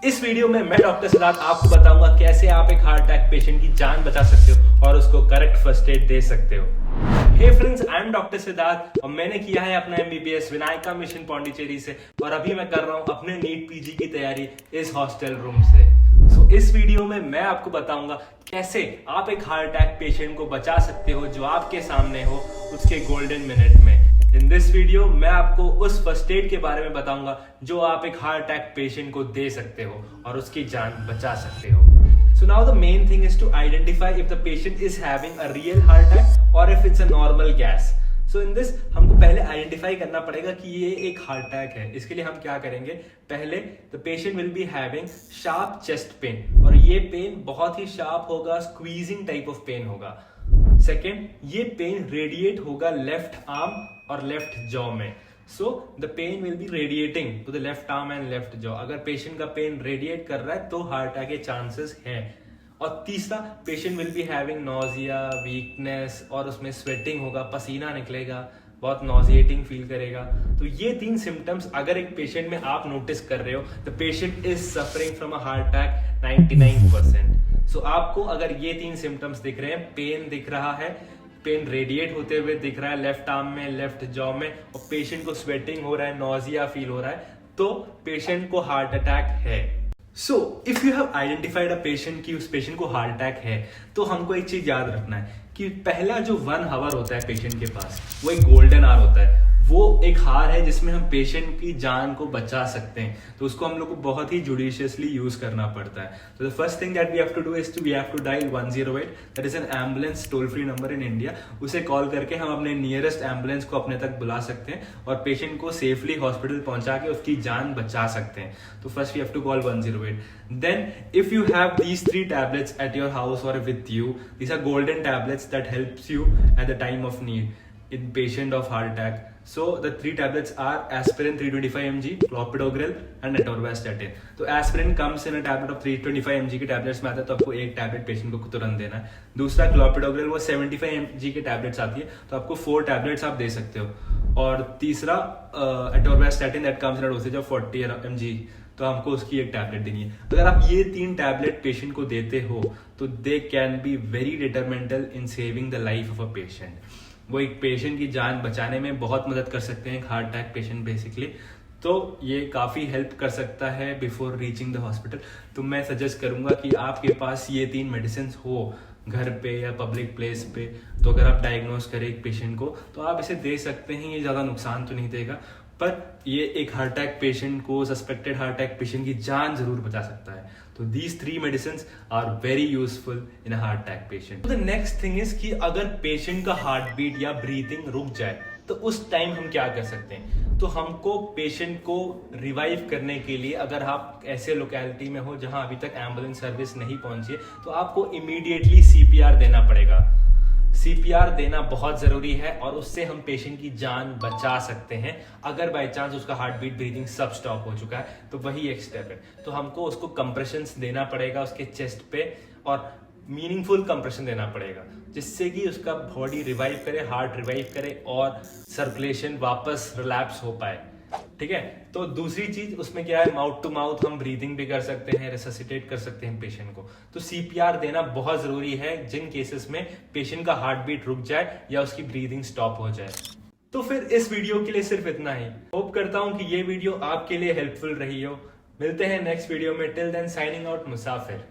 इस वीडियो में मैं डॉक्टर सिद्धार्थ आपको बताऊंगा कैसे आप एक हार्ट अटैक पेशेंट की जान बचा सकते हो और उसको करेक्ट फर्स्ट एड दे सकते हो। Hey friends, I am doctor Siddharth और मैंने किया है अपना एमबीबीएस विनायका मिशन पौंडीचेरी से और अभी मैं कर रहा हूं अपने नीट पीजी की तैयारी इस हॉस्टल रूम से। सो इस वीडियो में मैं आपको बताऊंगा कैसे आप एक हार्ट अटैक पेशेंट को बचा सकते हो जो आपके सामने हो उसके गोल्डन मिनट में। इन दिस वीडियो मैं आपको उस फर्स्ट एड के बारे में बताऊंगा जो आप एक हार्ट अटैक पेशेंट को दे सकते हो और उसकी जान बचा सकते हो। So now the main thing is to identify if the patient is having a real heart attack or if it's a normal gas. So in this हमको पहले आइडेंटिफाई करना पड़ेगा कि ये एक हार्ट अटैक है। इसके लिए हम क्या करेंगे, पहले the patient will be having sharp chest pain और ये पेन बहुत ही शार्प होगा, स्क्वीजिंग टाइप ऑफ पेन होगा। सेकेंड, ये पेन रेडिएट होगा लेफ्ट आर्म और लेफ्ट जॉ में। So the pain will be radiating to the left arm and left jaw. अगर पेशेंट का पेन रेडिएट कर रहा है तो हार्ट अटैक के चांसेस हैं। और तीसरा, patient will be having nausea, weakness और उसमें स्वेटिंग होगा, पसीना निकलेगा, बहुत नॉजिएटिंग फील करेगा। तो ये तीन सिम्टम्स अगर एक पेशेंट में आप नोटिस कर रहे हो, the patient is suffering from a heart attack 99%। सो आपको अगर ये तीन सिम्टम्स दिख रहे हैं, पेन दिख रहा है, पेन रेडिएट होते हुए दिख रहा है लेफ्ट आर्म में, लेफ्ट जॉ में, और पेशेंट को स्वेटिंग हो रहा है, नॉजिया फील हो रहा है, तो पेशेंट को हार्ट अटैक है। So if you have identified a patient कि उस पेशेंट को हार्ट अटैक है, तो हमको एक चीज याद रखना है कि पहला जो 1 आवर होता है पेशेंट के पास, वो एक गोल्डन आवर होता है। वो एक हार है जिसमें हम पेशेंट की जान को बचा सकते हैं, तो उसको हम लोग को बहुत ही जुडिशियसली यूज करना पड़ता है। तो the first thing that we have to do is we have to dial 108, that is an ambulance toll free number in India. उसे कॉल करके हम अपने नियरेस्ट एम्बुलेंस को अपने तक बुला सकते हैं और पेशेंट को सेफली हॉस्पिटल पहुंचा के उसकी जान बचा सकते हैं। तो first we have to call 108। Then if you have these 3 tablets at your house or with you, these are golden tablets that helps you at the time of need in patient of heart attack. So the 3 tablets are aspirin 325 mg, clopidogrel and atorvastatin. तो aspirin comes in a tablet of 325 mg के tablets में आता है, तो आपको एक tablet patient को तुरंत देना है। दूसरा clopidogrel वो 75 mg के tablets आती है, तो आपको 4 tablets आप दे सकते हो। और तीसरा atorvastatin that comes in a dosage of 40 mg, तो हमको उसकी एक टैबलेट देनी है। अगर आप ये 3 टैबलेट पेशेंट को देते हो तो they can be very detrimental in saving the life of a patient. वो एक पेशेंट की जान बचाने में बहुत मदद कर सकते हैं, एक हार्ट अटैक पेशेंट बेसिकली। तो ये काफ़ी हेल्प कर सकता है बिफोर रीचिंग द हॉस्पिटल। तो मैं सजेस्ट करूंगा कि आपके पास ये 3 मेडिसिन हो घर पे या पब्लिक प्लेस पे, तो अगर आप डायग्नोज करें एक पेशेंट को तो आप इसे दे सकते हैं। ये ज़्यादा नुकसान तो नहीं देगा, पर ये एक हार्ट अटैक पेशेंट को, सस्पेक्टेड हार्ट अटैक पेशेंट की जान जरूर बचा सकता है। तो these 3 medicine are very useful in a heart attack patient. The next thing is कि अगर पेशेंट का हार्ट बीट या ब्रीथिंग रुक जाए तो उस टाइम हम क्या कर सकते हैं। तो हमको पेशेंट को रिवाइव करने के लिए, अगर आप ऐसे लोकेलिटी में हो जहां अभी तक एम्बुलेंस सर्विस नहीं पहुंची है, तो आपको इमीडिएटली सीपीआर देना पड़ेगा। सीपीआर देना बहुत जरूरी है और उससे हम पेशेंट की जान बचा सकते हैं। अगर बाय चांस उसका हार्ट बीट, ब्रीथिंग सब स्टॉप हो चुका है तो वही एक स्टेप है। तो हमको उसको कंप्रेशंस देना पड़ेगा उसके चेस्ट पे, और मीनिंगफुल कंप्रेशन देना पड़ेगा, जिससे कि उसका बॉडी रिवाइव करे, हार्ट रिवाइव करे और सर्कुलेशन वापस रिलैप्स हो पाए। ठीक है। तो दूसरी चीज उसमें क्या है, माउथ टू माउथ हम ब्रीदिंग भी कर सकते हैं, रिससिटेट कर सकते हैं पेशेंट को। तो सीपीआर देना बहुत जरूरी है जिन केसेस में पेशेंट का हार्ट बीट रुक जाए या उसकी ब्रीदिंग स्टॉप हो जाए। तो फिर इस वीडियो के लिए सिर्फ इतना ही। होप करता हूं कि ये वीडियो आपके लिए हेल्पफुल रही हो। मिलते हैं नेक्स्ट वीडियो में। टिल देन साइनिंग आउट, मुसाफिर।